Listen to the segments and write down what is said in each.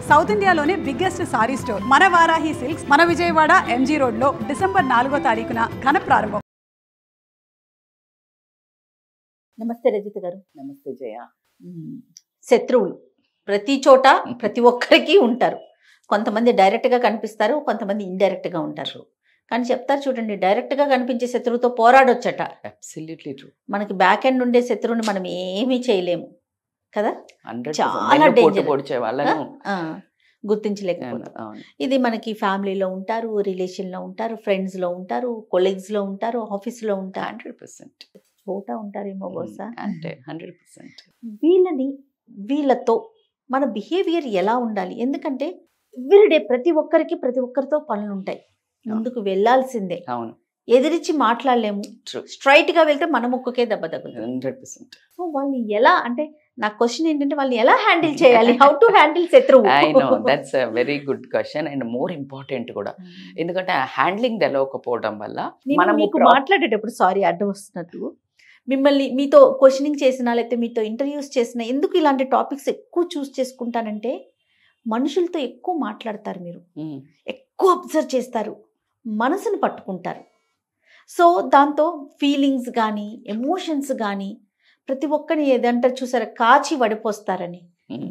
South ఇండియాలోనే biggest sorry store మన Varahi silks మన విజయవాడ ఎంజీ రోడ్ లో డిసెంబర్ 4వ తారీఖున ఘన ప్రారంభం. నమస్తే రజిత గారు. నమస్తే జయ. శత్రువులు ప్రతి చోట ప్రతి ఒక్కరికి ఉంటారు. కొంతమంది డైరెక్ట్గా కనిపిస్తారు, కొంతమంది ఇండైరెక్ట్గా ఉంటారు. కానీ చెప్తారు చూడండి, డైరెక్ట్గా కనిపించే శత్రువుతో పోరాడొచ్చట. Absolutely true. మనకి బ్యాక్ ఎండ్ ఉండే శత్రువుని మనం ఏమీ చేయలేము కదా. చాలా డేంజర్. గుర్తించలేకపోతాం. ఇది మనకి ఫ్యామిలీలో ఉంటారు, రిలేషన్లో ఉంటారు, ఫ్రెండ్స్లో ఉంటారు, కొలీగ్స్లో ఉంటారు, ఆఫీస్లో ఉంటారు, 100% చోట ఉంటారేమో బహుశా. అంటే 100% వీళ్ళతో మన బిహేవియర్ ఎలా ఉండాలి? ఎందుకంటే ఎవ్రీడే ప్రతి ఒక్కరితో పనులు ఉంటాయి. ముందుకు వెళ్ళాల్సిందే. అవును. ఎదిరించి మాట్లాడలేము. స్ట్రైట్ గా వెళ్తే మన ముక్కుకే దెబ్బ తగ్గుతుంది. 100%. సో వాళ్ళు ఎలా, అంటే నా క్వశ్చన్ ఏంటంటే వాళ్ళు ఎలా హ్యాండిల్ చేయాలి? హౌ టు హ్యాండిల్ శత్రువు? I know that's a very good question and more important కూడా. ఎందుకంటే ఆ హ్యాండ్లింగ్ తెలవకపోవడం వల్ల మనం మీకు మాట్లాడేటప్పుడు, సారీ అడ్డం వస్తున్నట్టు, మిమ్మల్ని మీతో క్వశ్చనింగ్ చేసినా లేకపోతే మీతో ఇంటర్వ్యూస్ చేసినా ఎందుకు ఇలాంటి టాపిక్స్ ఎక్కువ చూస్ చేసుకుంటానంటే, మనుషులతో ఎక్కువ మాట్లాడతారు, మీరు ఎక్కువ అబ్జర్వ్ చేస్తారు, మనసును పట్టుకుంటారు. సో దాంతో ఫీలింగ్స్ కానీ ఎమోషన్స్ కానీ ప్రతి ఒక్కరిని ఏదంటారు చూసారా, కాచి వడిపోస్తారని.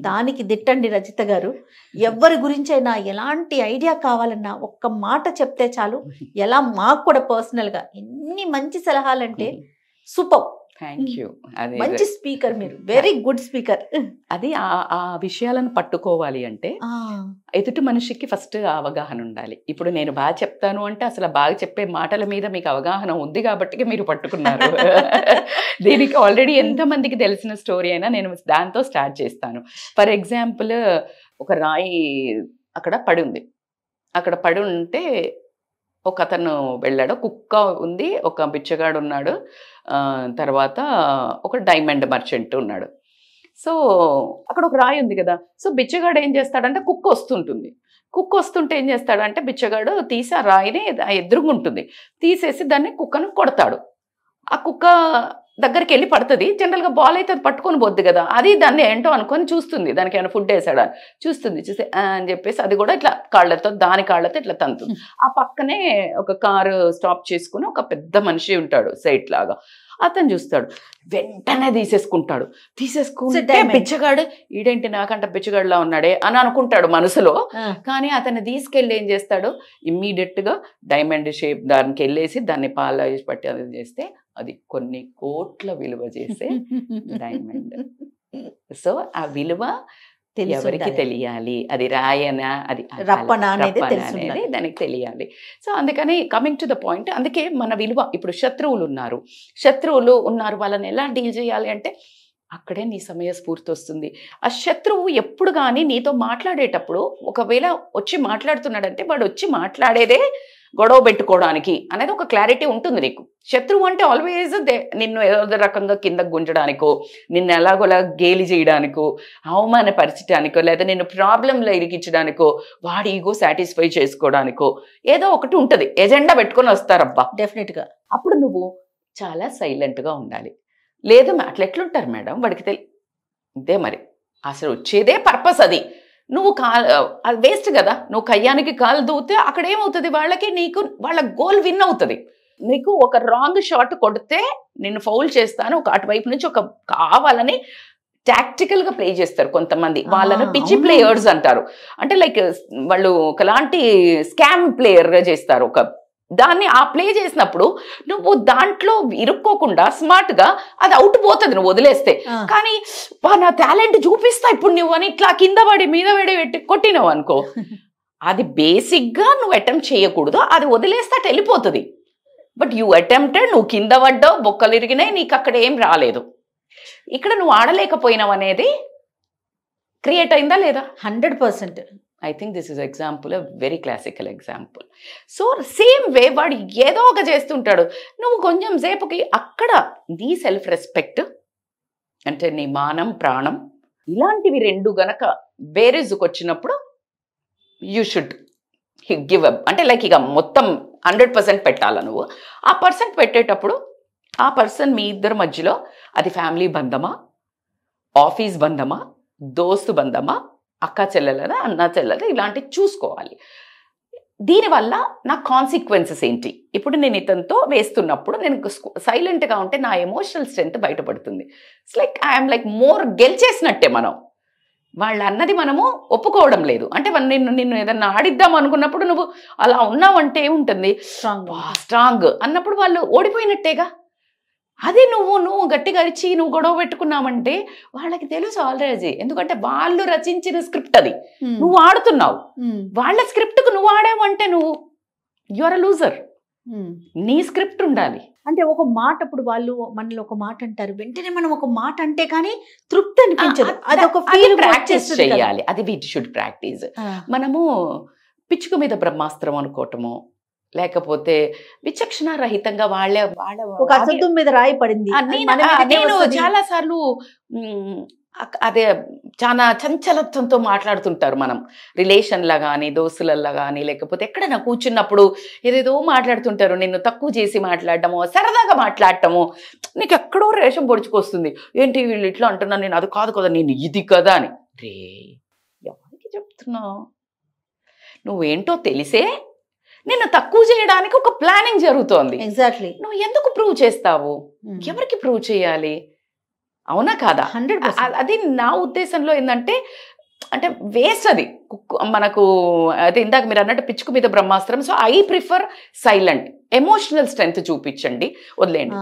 దానికి దిట్టండి రజిత గారు. ఎవరి గురించైనా ఎలాంటి ఐడియా కావాలన్నా ఒక్క మాట చెప్తే చాలు. ఎలా మాకు కూడా పర్సనల్గా ఎన్ని మంచి సలహాలంటే సూపర్. Thank you. అది మంచి స్పీకర్, మీరు వెరీ గుడ్ స్పీకర్. అది ఆ విషయాలను పట్టుకోవాలి అంటే ఎదుటి మనిషికి ఫస్ట్ అవగాహన ఉండాలి. ఇప్పుడు నేను బాగా చెప్తాను అంటే అసలు బాగా చెప్పే మాటల మీద మీకు అవగాహన ఉంది కాబట్టి మీరు పట్టుకున్నారు. దీనికి ఆల్రెడీ ఎంతమందికి తెలిసిన స్టోరీ అయినా నేను దాంతో స్టార్ట్ చేస్తాను. ఫర్ ఎగ్జాంపుల్, ఒక రాయి అక్కడ పడి ఉంది. అక్కడ పడి ఉంటే ఒక అతను వెళ్ళాడు, కుక్క ఉంది, ఒక బిచ్చగాడు ఉన్నాడు, తర్వాత ఒక డైమండ్ మర్చెంట్ ఉన్నాడు. సో అక్కడ ఒక రాయి ఉంది కదా. సో బిచ్చగాడు ఏం చేస్తాడంటే, కుక్క వస్తుంటుంది. కుక్క వస్తుంటే ఏం చేస్తాడంటే, బిచ్చగాడు తీసి ఆ రాయిని ఎదురుగుంటుంది తీసేసి దాన్ని కుక్కను కొడతాడు. ఆ కుక్క దగ్గరికి వెళ్ళి పడుతుంది. జనరల్గా బాల్ అయితే అది పట్టుకొని పోద్ది కదా, అది దాన్ని ఏంటో అనుకొని చూస్తుంది, దానికి ఏమైనా ఫుడ్ వేసాడా చూస్తుంది. చూసి అని చెప్పేసి అది కూడా ఇట్లా దాని కాళ్ళతో ఇట్లా తంతుంది. ఆ పక్కనే ఒక కారు స్టాప్ చేసుకుని ఒక పెద్ద మనిషి ఉంటాడు సైట్ లాగా, అతను చూస్తాడు, వెంటనే తీసేసుకుంటే బిచ్చగాడు ఈడేంటి నాకంట బిచ్చగాడులా ఉన్నాడే అని అనుకుంటాడు మనసులో. కానీ అతన్ని తీసుకెళ్ళి ఏం చేస్తాడు, ఇమ్మీడియట్ గా డైమండ్ షేప్ దానికి వెళ్ళేసి దాన్ని పాలిష్ పట్టి అది చేస్తే అది కొన్ని కోట్ల విలువ చేసే డైమండ్. సో ఆ విలువ ఎవరికి తెలియాలి, అది రాయనా అది రప్పనా అనేది దానికి తెలియాలి. సో అందుకని కమింగ్ టు ద పాయింట్, అందుకే మన విలువ. ఇప్పుడు శత్రువులు ఉన్నారు వాళ్ళని ఎలా డీల్ చేయాలి అంటే అక్కడే నీ సమయస్ఫూర్తి వస్తుంది. ఆ శత్రువు ఎప్పుడు కానీ నీతో మాట్లాడేటప్పుడు ఒకవేళ వచ్చి మాట్లాడుతున్నాడంటే వాడు వచ్చి మాట్లాడేదే గొడవ పెట్టుకోవడానికి అనేది ఒక క్లారిటీ ఉంటుంది నీకు. శత్రువు అంటే ఆల్వేజ్ నిన్ను ఏదో రకంగా కిందకు గుంజడానికో, నిన్ను ఎలాగోలా గేలి చేయడానికో, అవమానపరచడానికో, లేదా నిన్ను ప్రాబ్లంలో ఇరికించడానికో, వాడి ఈగో సాటిస్ఫై చేసుకోవడానికో ఏదో ఒకటి ఉంటుంది, ఎజెండా పెట్టుకొని వస్తారబ్బా డెఫినెట్గా. అప్పుడు నువ్వు చాలా సైలెంట్గా ఉండాలి. లేదు అట్లా ఎట్లుంటారు మేడం, వాడికి ఇదే మరి అసలు వచ్చేదే పర్పస్. అది నువ్వు అది వేస్ట్ కదా. నువ్వు కయ్యానికి కాలు దూతే అక్కడ ఏమవుతుంది, వాళ్ళకి నీకు వాళ్ళ గోల్ విన్ అవుతుంది. నీకు ఒక రాంగ్ షాట్ కొడితే నిన్ను ఫౌల్ చేస్తాను, ఒక అటువైపు నుంచి ఒక కావాలని టాక్టికల్ గా ప్లే చేస్తారు కొంతమంది. వాళ్ళని పిచ్చి ప్లేయర్స్ అంటారు. అంటే లైక్ వాళ్ళు ఒకలాంటి స్కామ్ ప్లేయర్ గా చేస్తారు. దాన్ని ఆ ప్లే చేసినప్పుడు నువ్వు దాంట్లో ఇరుక్కోకుండా స్మార్ట్ గా అది అవుట్ పోతుంది నువ్వు వదిలేస్తే. కానీ నా టాలెంట్ చూపిస్తా ఇప్పుడు నువ్వు అని ఇట్లా కింద పడి మీద పెట్టి కొట్టినావు అనుకో, అది బేసిక్ గా నువ్వు అటెంప్ట్ చేయకూడదు, అది వదిలేస్తే అటు వెళ్ళిపోతుంది. బట్ యూ అటెంప్టెడ్, నువ్వు కింద పడ్డావు, బొక్కలు ఇరిగినాయి, నీకు అక్కడ ఏం రాలేదు. ఇక్కడ నువ్వు ఆడలేకపోయినావు అనేది క్రియేట్ అయిందా లేదా? 100%. I think this is example, very classical example. So same way వాడు ఏదో ఒక చేస్తుంటాడు, నువ్వు కొంచెం సేపుకి అక్కడ నీ సెల్ఫ్ రెస్పెక్ట్ అంటే నీ మానం ప్రాణం ఇలాంటివి రెండు గనక బేరేజ్కి వచ్చినప్పుడు యూ షుడ్ గివ్ అప్. అంటే లైక్ ఇక మొత్తం 100% పెట్టాలా నువ్వు. ఆ పర్సెంట్ పెట్టేటప్పుడు ఆ పర్సన్ మీ ఇద్దరి మధ్యలో అది ఫ్యామిలీ బంధమా, ఆఫీస్ బంధమా, దోస్తు బంధమా అక్క చెల్లెలదా అన్న చెల్లెలదా ఇలాంటివి చూసుకోవాలి. దీనివల్ల నా కాన్సిక్వెన్సెస్ ఏంటి? ఇప్పుడు నేను ఇతనితో వేస్తున్నప్పుడు నేను సైలెంట్గా ఉంటే నా ఎమోషనల్ స్ట్రెంత్ బయటపడుతుంది. It's like I'm like more గెలిచేసినట్టే. మనం వాళ్ళు అన్నది మనము ఒప్పుకోవడం లేదు అంటే నిన్ను ఏదన్నా ఆడిద్దాం అనుకున్నప్పుడు నువ్వు అలా ఉన్నావంటే ఏముంటుంది, స్ట్రాంగ్ అన్నప్పుడు వాళ్ళు ఓడిపోయినట్టేగా. అది నువ్వు గట్టిగా అరిచి నువ్వు గొడవ పెట్టుకున్నావంటే వాళ్ళకి తెలుసు ఆల్రెడీ, ఎందుకంటే వాళ్ళు రచించిన స్క్రిప్ట్ అది, నువ్వు ఆడుతున్నావు. వాళ్ళ స్క్రిప్ట్కు నువ్వు ఆడావంటే నువ్వు యువర్ అ లూజర్. నీ స్క్రిప్ట్ ఉండాలి. అంటే ఒక మాట, ఇప్పుడు వాళ్ళు మనలో ఒక మాట అంటారు, వెంటనే మనం ఒక మాట అంటే కానీ తృప్తి అనిపించదు. అదొక ఫీల్ ప్రాక్టీస్ చేయాలి. అది వి షుడ్ ప్రాక్టీస్. మనము పిచ్చుక మీద బ్రహ్మాస్త్రం అనుకోవటము, లేకపోతే విచక్షణ రహితంగా వాళ్ళ ఒక అసత్వం మీద రాయి పడింది. నేను చాలా సార్లు అదే చాలా చంచలత్వంతో మాట్లాడుతుంటారు. మనం రిలేషన్లా కానీ దోస్తులల్లా కానీ లేకపోతే ఎక్కడైనా కూర్చున్నప్పుడు ఏదేదో మాట్లాడుతుంటారు. నిన్ను తక్కువ చేసి మాట్లాడటము, సరదాగా మాట్లాడటము, నీకు ఎక్కడో రేషం పొడుచుకొస్తుంది. ఏంటి వీళ్ళు ఇట్లా అంటున్నాను, నేను అది కాదు కదా, నేను ఇది కదా అని. రే ఎవరికి చెప్తున్నావు? నువ్వేంటో తెలిసే నిన్ను తక్కువ చేయడానికి ఒక ప్లానింగ్ జరుగుతోంది. ఎగ్జాక్ట్లీ. నువ్వు ఎందుకు ప్రూవ్ చేస్తావు? ఎవరికి ప్రూవ్ చేయాలి? అవునా కాదా? 100%. అది నా ఉద్దేశంలో ఏంటంటే అంటే వేస్ట్ అది మనకు. అదే ఇందాక మీరు అన్నట్టు పిచ్చుకు మీద బ్రహ్మాస్త్రం. So I prefer silent. Emotional strength చూపించండి, వదిలేండి.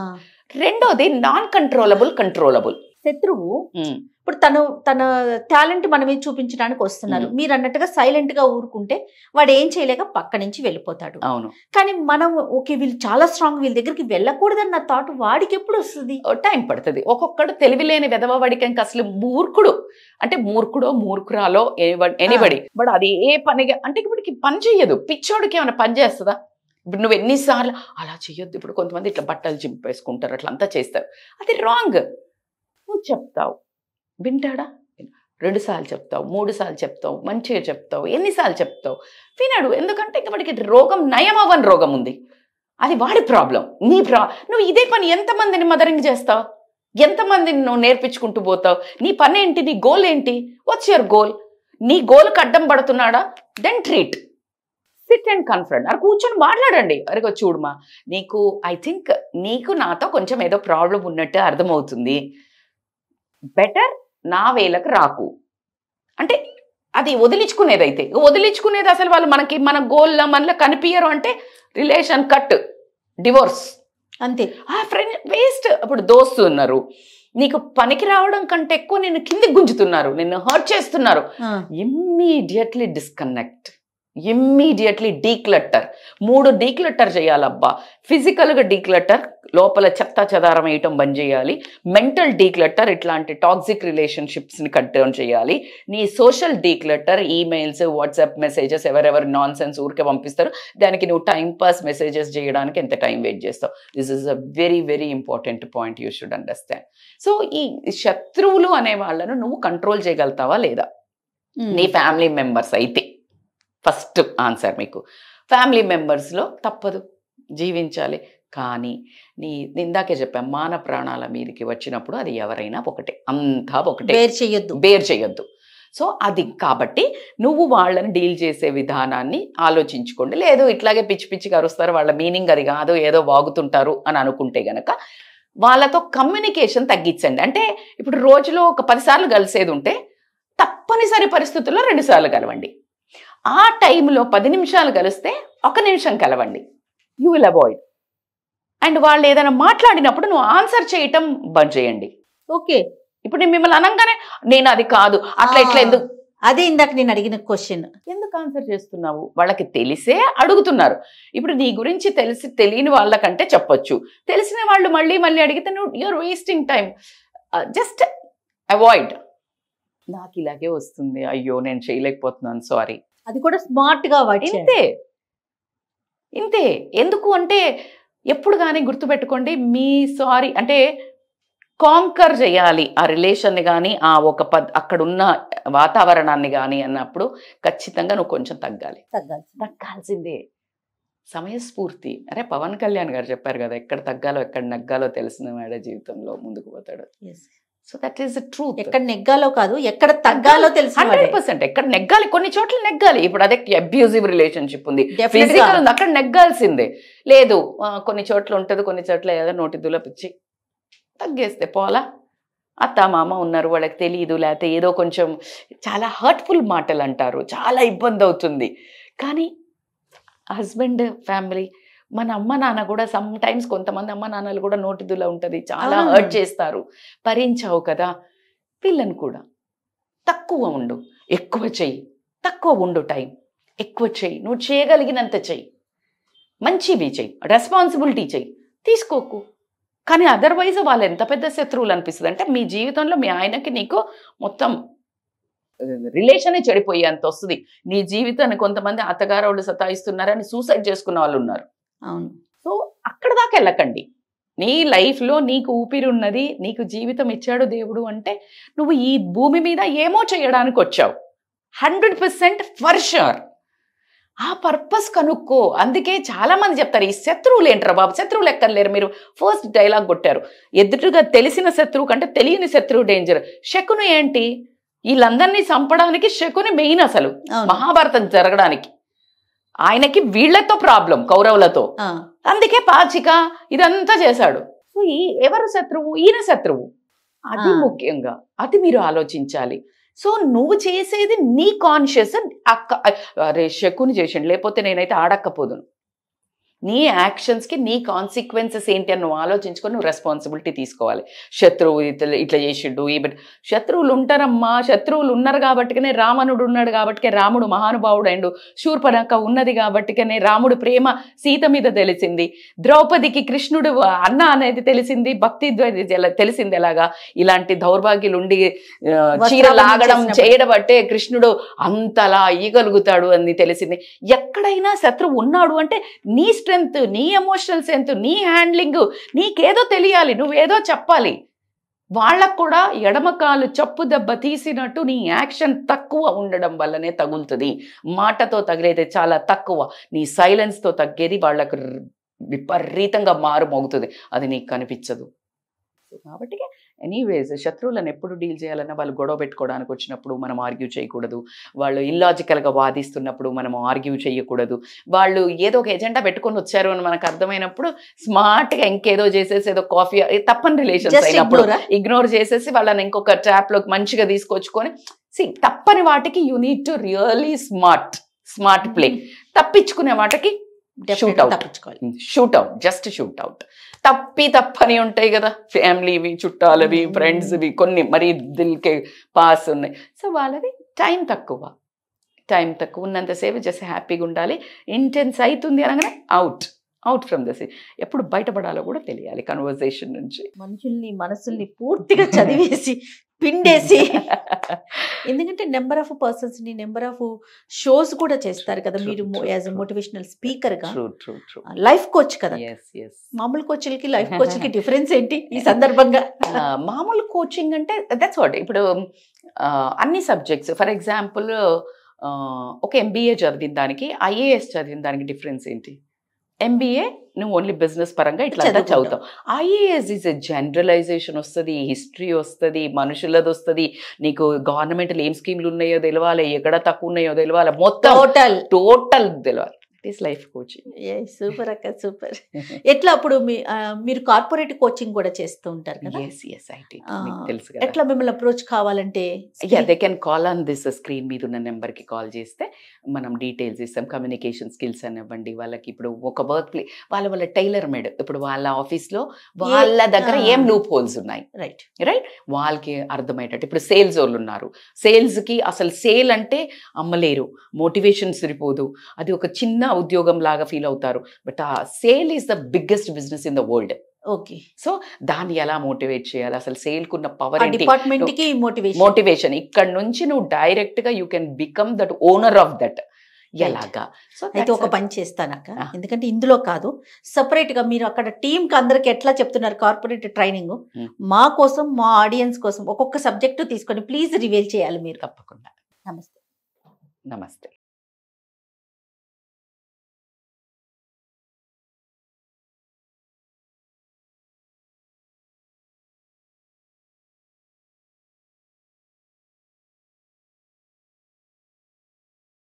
రెండోది నాన్ కంట్రోలబుల్. శత్రువు ఇప్పుడు తన టాలెంట్ మన మీద చూపించడానికి వస్తున్నారు. మీరు అన్నట్టుగా సైలెంట్ గా ఊరుకుంటే వాడు ఏం చేయలేక పక్క నుంచి వెళ్ళిపోతాడు. అవును. కానీ మనం ఓకే వీళ్ళు చాలా స్ట్రాంగ్, వీళ్ళ దగ్గరికి వెళ్ళకూడదన్న థాట్ వాడికి ఎప్పుడు వస్తుంది? టైం పడుతుంది. ఒక్కొక్కడు తెలివిలేని వెదవవాడికి ఇంకా అసలు మూర్ఖుడు అంటే మూర్ఖురాలో ఎనీబడి బట్ అది ఏ పనిగా అంటే ఇప్పటికి పని చెయ్యదు. పిచ్చోడికి ఏమైనా పని చేస్తుందా? ఇప్పుడు నువ్వు ఎన్నిసార్లు అలా చెయ్యొద్దు. ఇప్పుడు కొంతమంది ఇట్లా బట్టలు చింపేసుకుంటారు, అట్లా అంతా చేస్తారు. అది రాంగ్. నువ్వు చెప్తావు, వింటాడా? 2 సార్లు చెప్తావు, 3 సార్లు చెప్తావు, మంచిగా చెప్తావు, ఎన్నిసార్లు చెప్తావు, వినడు. ఎందుకంటే ఇక వాడికి రోగం నయం అవ్వని రోగం ఉంది. అది వాడి ప్రాబ్లం. నువ్వు ఇదే పని ఎంతమందిని మదరింగ్ చేస్తావు? ఎంతమందిని నువ్వు నేర్పించుకుంటూ పోతావు? నీ పని ఏంటి? నీ గోల్ ఏంటి? What's your goal? నీ గోల్కి అడ్డం పడుతున్నాడా? Then treat. Sit and confront. అది కూర్చొని మాట్లాడండి. అరే చూడమా, ఐ థింక్ నీకు నాతో కొంచెం ఏదో ప్రాబ్లం ఉన్నట్టు అర్థమవుతుంది. బెటర్ నా వేలకు రాకు అంటే అది వదిలించుకునేది. అసలు వాళ్ళు మన గోల్లో మనలో కనిపించరు అంటే రిలేషన్ కట్, డివోర్స్ అంతే. Friend waste. అప్పుడు దోస్తు ఉన్నారు, నీకు పనికి రావడం కంటే ఎక్కువ నిన్ను కిందికి గుంజుతున్నారు, నిన్ను హర్ట్ చేస్తున్నారు. Immediately disconnect, immediately declutter. 3 declutter చేయాలబ్బా. ఫిజికల్గా డీక్లటర్, లోపల చెత్త చెదారం వేయటం బంద్ చేయాలి. మెంటల్ డీక్లటర్, ఇట్లాంటి టాక్సిక్ రిలేషన్షిప్స్ని కట్ డౌన్ చేయాలి. నీ social declutter, emails, WhatsApp messages, ఎవరెవరు నాన్ సెన్స్ ఊరికే పంపిస్తారు, దానికి నువ్వు టైం పాస్ మెసేజెస్ చేయడానికి ఎంత టైం వెయిట్ చేస్తావు? This is a very very important point you should understand. So ఈ శత్రువులు అనే వాళ్ళను నువ్వు కంట్రోల్ చేయగలుగుతావా లేదా? నీ ఫ్యామిలీ మెంబర్స్ అయితే ఫస్ట్ ఆన్సర్ మీకు. ఫ్యామిలీ మెంబర్స్లో తప్పదు, జీవించాలి. కానీ ఇందాకే చెప్పాం, మాన ప్రాణాల మీదకి వచ్చినప్పుడు అది ఎవరైనా ఒకటే, అంతా ఒకటే, బేర్ చేయొద్దు. సో అది కాబట్టి నువ్వు వాళ్ళని డీల్ చేసే విధానాన్ని ఆలోచించుకోండి. లేదు ఇట్లాగే పిచ్చి పిచ్చిగా అరుస్తారు, వాళ్ళ మీనింగ్ అది కాదు, ఏదో వాగుతుంటారు అని అనుకుంటే గనక వాళ్ళతో కమ్యూనికేషన్ తగ్గించండి. అంటే ఇప్పుడు రోజులో ఒక 10 సార్లు కలిసేది ఉంటే తప్పనిసరి పరిస్థితుల్లో 2 సార్లు కలవండి. ఆ టైంలో 10 నిమిషాలు కలిస్తే 1 నిమిషం కలవండి. You will avoid. అండ్ వాళ్ళు ఏదైనా మాట్లాడినప్పుడు నువ్వు ఆన్సర్ చేయటం బంద్ చేయండి. ఓకే. ఇప్పుడు నేను మిమ్మల్ని అనగానే నేను అది కాదు అట్లా ఇట్లా ఎందుకు, అదే ఇందాక నేను అడిగిన క్వశ్చన్, ఎందుకు ఆన్సర్ చేస్తున్నావు? వాళ్ళకి తెలిసే అడుగుతున్నారు. ఇప్పుడు నీ గురించి తెలియని వాళ్ళకంటే చెప్పొచ్చు, తెలిసిన వాళ్ళు మళ్ళీ మళ్ళీ అడిగితే నువ్వు you're wasting time. Just avoid. నాకు ఇలాగే వస్తుంది, అయ్యో నేను చేయలేకపోతున్నాను, సారీ. అది కూడా స్మార్ట్ గా ఇంతే. ఎందుకు అంటే ఎప్పుడు కానీ గుర్తుపెట్టుకోండి, మీ సారీ అంటే కాంకర్ చేయాలి ఆ రిలేషన్ని కానీ, ఆ ఒక అక్కడున్న వాతావరణాన్ని కానీ అన్నప్పుడు ఖచ్చితంగా నువ్వు కొంచెం తగ్గాల్సిందే. సమయస్ఫూర్తి. అరే పవన్ కళ్యాణ్ గారు చెప్పారు కదా, ఎక్కడ తగ్గాలో ఎక్కడ నగ్గాలో తెలిసిన వాడే జీవితంలో ముందుకు పోతాడు. So that is the truth. ఎక్కడ నెగ్గాలో కాదు, ఎక్కడ తగ్గాలో తెలిసి 100% ఎక్కడ నెగ్గాలి, కొన్ని చోట్ల నెగ్గాలి. ఇప్పుడు అదే అబ్యూజివ్ రిలేషన్షిప్ ఉంది, Definitely ఫిజికల్ ఉంది, అక్కడ నెగ్గాల్సిందే. లేదు కొన్ని చోట్ల ఉంటుంది, కొన్ని చోట్ల ఏదో నోటి దులపిచ్చి తగ్గేస్తే పోలా. అత్త మామ ఉన్నారు, వాళ్ళకి తెలియదు, లేకపోతే ఏదో కొంచెం చాలా హర్ట్ఫుల్ మాటలు అంటారు, చాలా ఇబ్బంది అవుతుంది. కానీ హస్బెండ్ ఫ్యామిలీ, మన అమ్మ నాన్న కూడా సమ్ టైమ్స్ కొంతమంది అమ్మ నాన్నలు కూడా నోటిదులా ఉంటుంది, చాలా హర్ట్ చేస్తారు. భరించావు కదా, పిల్లని కూడా తక్కువ ఉండు, ఎక్కువ చెయ్యి, తక్కువ ఉండు టైం, ఎక్కువ చెయ్యి, నువ్వు చేయగలిగినంత చెయ్యి, మంచివి చెయ్యి, రెస్పాన్సిబిలిటీ చెయ్యి, తీసుకోకు. కానీ అదర్వైజ్ వాళ్ళు ఎంత పెద్ద శత్రువులు అనిపిస్తుంది అంటే మీ జీవితంలో మీ ఆయనకి నీకు మొత్తం రిలేషనే చెడిపోయేంత వస్తుంది. నీ జీవితాన్ని కొంతమంది అత్తగారు వాళ్ళు సతాయిస్తున్నారని సూసైడ్ చేసుకున్న వాళ్ళు ఉన్నారు. అవును. సో అక్కడ దాకా వెళ్ళకండి. నీ లైఫ్లో నీకు ఊపిరి ఉన్నది, నీకు జీవితం ఇచ్చాడు దేవుడు అంటే నువ్వు ఈ భూమి మీద ఏమో చేయడానికి వచ్చావు. 100% ఫర్ షూర్ ఆ పర్పస్ కనుక్కో. అందుకే చాలా మంది చెప్తారు ఈ శత్రువులు ఏంట్రా బాబు, శత్రువులు ఎక్కర్లేరు. మీరు ఫస్ట్ డైలాగ్ కొట్టారు, ఎదుటిగా తెలిసిన శత్రువు కంటే తెలియని శత్రువు డేంజర్. శకుని ఏంటి, వీళ్ళందరినీ చంపడానికి శకుని మెయిన్ అసలు మహాభారతం జరగడానికి. ఆయనకి వీళ్లతో ప్రాబ్లం, కౌరవులతో. అందుకే పాచిక ఇదంతా చేశాడు. సో ఎవరు శత్రువు, ఈయన శత్రువు. అది ముఖ్యంగా అది మీరు ఆలోచించాలి. సో నువ్వు చేసేది నీ కాన్షియస్. అరే శకుని చేసిండు, లేకపోతే నేనైతే ఆడక్కపోదును. నీ యాక్షన్స్కి నీ కాన్సిక్వెన్సెస్ ఏంటి అని నువ్వు ఆలోచించుకొని నువ్వు రెస్పాన్సిబిలిటీ తీసుకోవాలి. శత్రువు ఇట్లా చేసిండు, శత్రువులు ఉంటారమ్మా. శత్రువులు ఉన్నారు కాబట్టికనే రావణుడు ఉన్నాడు, కాబట్టికే రాముడు మహానుభావుడు అయిండు. శూర్పణఖ ఉన్నది కాబట్టికనే రాముడు ప్రేమ సీత మీద తెలిసింది. ద్రౌపదికి కృష్ణుడు అన్న అనేది తెలిసింది, భక్తి తెలిసింది. ఎలాగా ఇలాంటి దౌర్భాగ్యులు ఉండి చీర లాగడం చేయడం బట్టే కృష్ణుడు అంతలా ఇయ్యగలుగుతాడు అని తెలిసింది. ఎక్కడైనా శత్రువు ఉన్నాడు అంటే నీ స్ట్రెంగ్త్, నీ ఎమోషనల్ స్ట్రెంగ్త్, నీ హ్యాండ్లింగ్, నీకేదో తెలియాలి, నువ్వేదో చెప్పాలి. వాళ్ళకు కూడా ఎడమకాలు చప్పు దెబ్బ తీసినట్టు నీ యాక్షన్ తక్కువ ఉండడం వల్లనే తగులుతుంది. మాటతో తగిలేది చాలా తక్కువ, నీ సైలెన్స్తో తగ్గేది వాళ్ళకు విపరీతంగా మారుమోగుతుంది. అది నీకు కనిపించదు. కాబట్టి ఎనీవేస్ శత్రువులను ఎప్పుడు డీల్ చేయాలన్నా వాళ్ళు గొడవ పెట్టుకోవడానికి వచ్చినప్పుడు మనం ఆర్గ్యూ చేయకూడదు. వాళ్ళు ఇల్లాజికల్గా వాదిస్తున్నప్పుడు మనం ఆర్గ్యూ చేయకూడదు. వాళ్ళు ఏదో ఒక ఎజెండా పెట్టుకొని వచ్చారు అని మనకు అర్థమైనప్పుడు స్మార్ట్గా ఇంకేదో చేసేసి ఏదో కాఫీ తప్పని రిలేషన్స్ అయినప్పుడు ఇగ్నోర్ చేసేసి వాళ్ళని ఇంకొక ట్రాప్లోకి మంచిగా తీసుకొచ్చుకొని తప్పని వాటికి you need to really smart play. తప్పించుకునే వాటికి shoot out, just shoot out. తప్పని ఉంటాయి కదా, ఫ్యామిలీవి, చుట్టాలవి, ఫ్రెండ్స్వి, కొన్ని మరి దిల్కే పాస్ ఉన్నాయి. సో వాళ్ళది టైం తక్కువ ఉన్నంతసేపు జస్ట్ హ్యాపీగా ఉండాలి. ఇంటెన్స్ అవుతుంది అనగానే అవుట్ ఫ్రమ్ ద సీన్. ఎప్పుడు బయటపడాలో కూడా తెలియాలి కన్వర్సేషన్ నుంచి. మనుషుల్ని మనసుల్ని పూర్తిగా చదివేసి పిండేసి, ఎందుకంటే నెంబర్ ఆఫ్ పర్సన్స్ ని నెంబర్ ఆఫ్ షోస్ కూడా చేస్తారు కదా మీరు యాజ్ ఎ మోటివేషనల్ స్పీకర్ గా. లైఫ్ కోచ్ కదా, మామూలు కోచ్లకి లైఫ్ కోచ్లకి డిఫరెన్స్ ఏంటి ఈ సందర్భంగా? మామూలు కోచింగ్ అంటే దట్స్ వాట్. ఇప్పుడు అన్ని సబ్జెక్ట్స్, ఫర్ ఎగ్జాంపుల్ ఒక MBA చదివిన దానికి IAS చదివిన దానికి డిఫరెన్స్ ఏంటి? MBA నువ్వు ఓన్లీ బిజినెస్ పరంగా ఇట్లా చదువుతావు. IAS ఈజ్ ఎ జనరలైజేషన్ వస్తుంది, హిస్టరీ వస్తుంది, మనుషులది వస్తుంది, నీకు గవర్నమెంట్లో ఏం స్కీమ్లు ఉన్నాయో తెలియాలి, ఎక్కడ తక్కువ ఉన్నాయో తెలియాలి, మొత్తం టోటల్ తెలియాలి. It is life coaching. Super అక్క, సూపర్. ఎట్లా అప్పుడు మీరు కార్పొరేట్ కోచింగ్ కూడా చేస్తూ ఉంటారు కదా? తెలుసు. ఎట్లా మిమ్మల్ని అప్రోచ్ కావాలంటే they can call on this screen మీద ఉన్న నెంబర్కి కాల్ చేస్తే మనం డీటెయిల్స్ ఇస్తాం. కమ్యూనికేషన్ స్కిల్స్ అనివ్వండి, వాళ్ళకి ఇప్పుడు ఒక వర్క్ ప్లే వాళ్ళ టైలర్ మేడ్, ఇప్పుడు వాళ్ళ ఆఫీస్లో వాళ్ళ దగ్గర ఏం లూప్ హోల్స్ ఉన్నాయి, రైట్ వాళ్ళకి అర్థమయ్యేటట్టు. ఇప్పుడు సేల్స్ వాళ్ళు ఉన్నారు, సేల్స్కి అసలు సేల్ అంటే అమ్మలేరు, మోటివేషన్ సరిపోదు, అది ఒక చిన్న ఉద్యోగం లాగా ఫీల్ అవుతారు. బట్ ఆ sale is the biggest business in the world. Okay, so దాన్ని ఎలా మోటివేట్ చేయాలి, అసలు సేల్ కున్న పవర్ ఏంటి, డిపార్ట్మెంట్ కి మోటివేషన్. ఇక్కడ నుంచి నువ్వు డైరెక్ట్ గా you can become that owner of that. ఎలాగా? సో అయితే ఒక పని చేస్తానక్క, ఎందుకంటే ఇందులో కాదు, సపరేట్ గా మీరు అక్కడ టీమ్ కి అందరికి ఎట్లా చెప్తున్నారు కార్పొరేట్ ట్రైనింగ్, మా కోసం మా ఆడియన్స్ కోసం ఒక్కొక్క సబ్జెక్టు తీసుకొని ప్లీజ్ రివీల్ చేయాలి మీరు. తప్పకుండా. నమస్తే. నమస్తే.